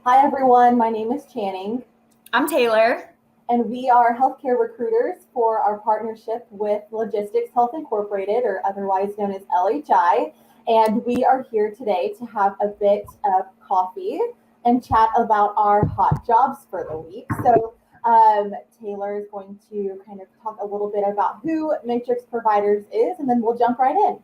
Hi, everyone. My name is Channing, I'm Taylor. and we are healthcare recruiters for our partnership with Logistics Health Incorporated, or otherwise known as LHI. And we are here today to have a bit of coffee and chat about our hot jobs for the week. Taylor is going to kind of talk a little bit about who Matrix Providers is, and then we'll jump right in.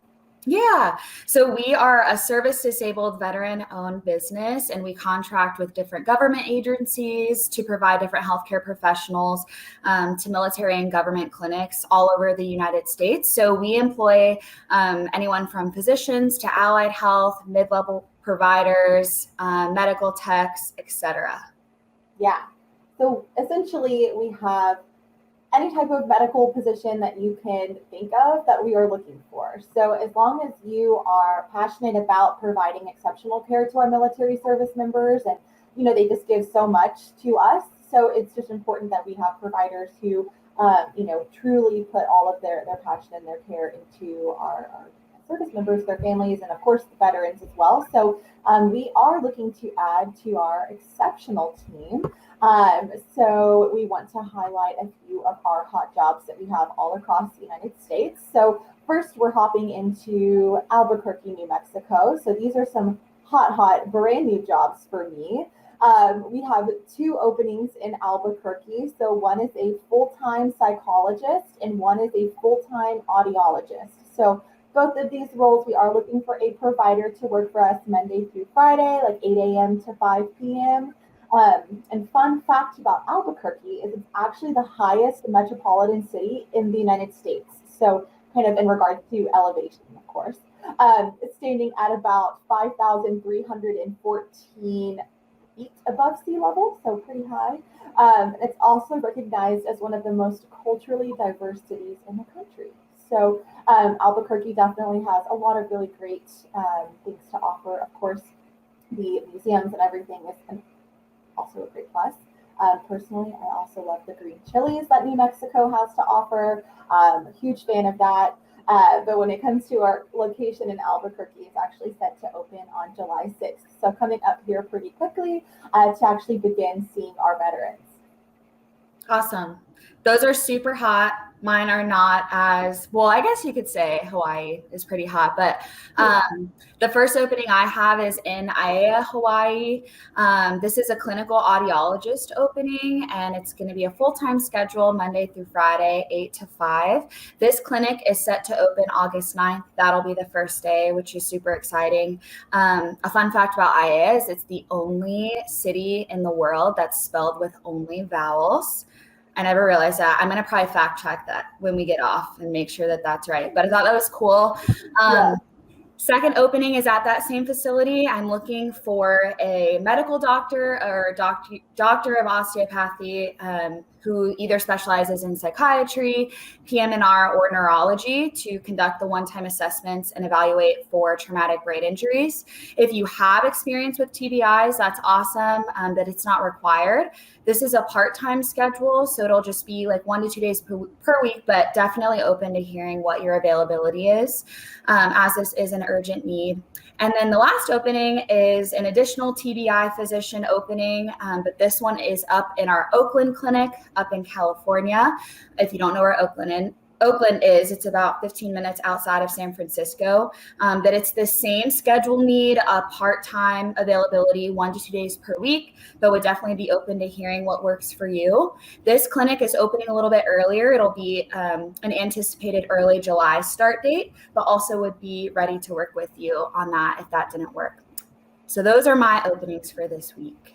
Yeah. So we are a service disabled veteran owned business, and we contract with different government agencies to provide different healthcare professionals to military and government clinics all over the United States. So we employ anyone from physicians to allied health, mid level providers, medical techs, etc. Yeah. So essentially, we have any type of medical position that you can think of that we are looking for. So as long as you are passionate about providing exceptional care to our military service members, and they just give so much to us. So it's just important that we have providers who truly put all of their passion and their care into our service members, their families, and of course the veterans as well. So we are looking to add to our exceptional team. So we want to highlight a few of our hot jobs that we have all across the United States. So first, we're hopping into Albuquerque, New Mexico. So these are some hot, brand new jobs for me. We have two openings in Albuquerque. So one is a full-time psychologist and one is a full-time audiologist. So both of these roles, we are looking for a provider to work for us Monday through Friday, like 8 a.m. to 5 p.m. And fun fact about Albuquerque is it's actually the highest metropolitan city in the United States. So kind of in regards to elevation, of course. It's standing at about 5,314 feet above sea level, so pretty high. It's also recognized as one of the most culturally diverse cities in the country. So Albuquerque definitely has a lot of really great things to offer. Of course, the museums and everything is also a great plus. Personally, I also love the green chilies that New Mexico has to offer. A huge fan of that. But when it comes to our location in Albuquerque, it's actually set to open on July 6th. So coming up here pretty quickly to actually begin seeing our veterans. Awesome. Those are super hot. Mine are not as well. I guess you could say Hawaii is pretty hot, but the first opening I have is in Aiea, Hawaii. This is a clinical audiologist opening, and it's going to be a full-time schedule, Monday through Friday, 8 to 5. This clinic is set to open August 9th. That'll be the first day, which is super exciting. A fun fact about Aiea is it's the only city in the world that's spelled with only vowels. I never realized that. I'm going to probably fact check that when we get off and make sure that that's right. But I thought that was cool. Yeah. Second opening is at that same facility. I'm looking for a medical doctor or doctor of osteopathy who either specializes in psychiatry, PM&R, or neurology to conduct the one-time assessments and evaluate for traumatic brain injuries. If you have experience with TBIs, that's awesome, but it's not required. This is a part-time schedule, so it'll just be like 1 to 2 days per week, but definitely open to hearing what your availability is, as this is an urgent need. And then the last opening is an additional TBI physician opening, but this one is up in our Oakland clinic up in California. If you don't know where Oakland is, it's about 15 minutes outside of San Francisco, but it's the same schedule need, a part-time availability, 1 to 2 days per week, but would definitely be open to hearing what works for you. This clinic is opening a little bit earlier. It'll be an anticipated early July start date, but also would be ready to work with you on that if that didn't work. So those are my openings for this week.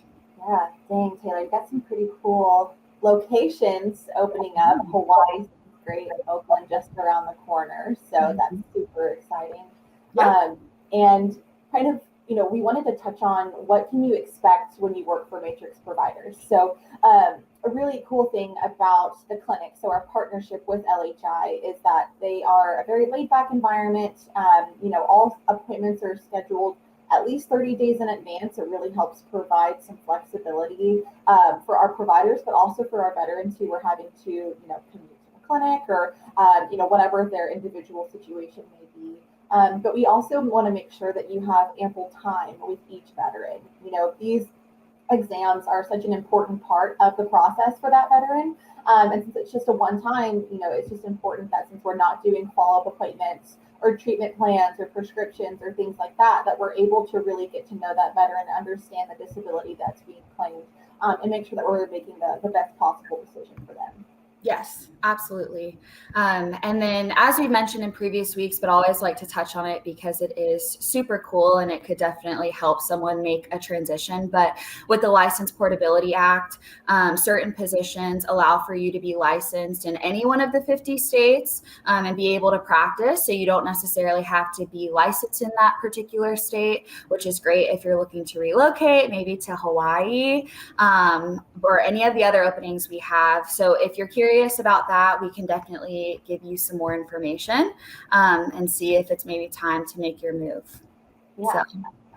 Yeah, dang, Taylor, you got some pretty cool locations opening up. Hawaii, great. Oakland just around the corner. So that's super exciting. Yep. And kind of, we wanted to touch on what can you expect when you work for Matrix Providers. So a really cool thing about the clinic, so our partnership with LHI, is that they are a very laid back environment. All appointments are scheduled at least 30 days in advance. It really helps provide some flexibility for our providers, but also for our veterans who are having to, commute to the clinic or, whatever their individual situation may be. But we also want to make sure that you have ample time with each veteran. These exams are such an important part of the process for that veteran. And since it's just a one-time, it's just important that since we're not doing follow-up appointments or treatment plans or prescriptions or things like that, that we're able to really get to know that veteran, understand the disability that's being claimed, and make sure that we're making the best possible decision for them. Yes, absolutely. And then, as we mentioned in previous weeks, but always like to touch on it because it is super cool and it could definitely help someone make a transition. But with the License Portability Act, certain positions allow for you to be licensed in any one of the 50 states and be able to practice. So you don't necessarily have to be licensed in that particular state, which is great if you're looking to relocate, maybe to Hawaii or any of the other openings we have. So if you're curious about that, we can definitely give you some more information and see if it's maybe time to make your move. Yeah, so,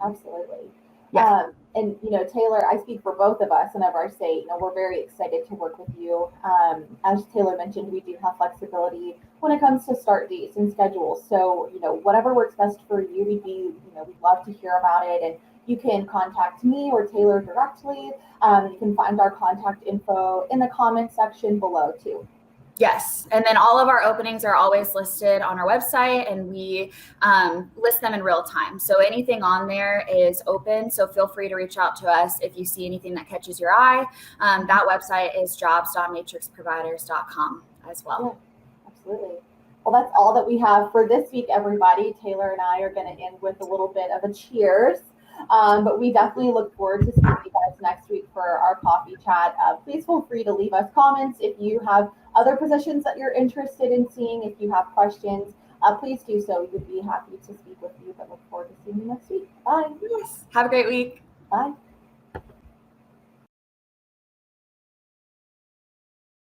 absolutely. Yeah. And Taylor, I speak for both of us whenever I say, we're very excited to work with you. As Taylor mentioned, we do have flexibility when it comes to start dates and schedules. So, whatever works best for you, we'd love to hear about it. And you can contact me or Taylor directly. You can find our contact info in the comment section below too. Yes. And then all of our openings are always listed on our website, and we list them in real time. So anything on there is open. So feel free to reach out to us if you see anything that catches your eye. That website is jobs.matrixproviders.com as well. Yeah, absolutely. Well, that's all that we have for this week, everybody. Taylor and I are going to end with a little bit of a cheers. But we definitely look forward to seeing you guys next week for our coffee chat. Please feel free to leave us comments if you have other positions that you're interested in seeing. If you have questions, please do so. We would be happy to speak with you, but look forward to seeing you next week. Bye. Yes. Have a great week. Bye.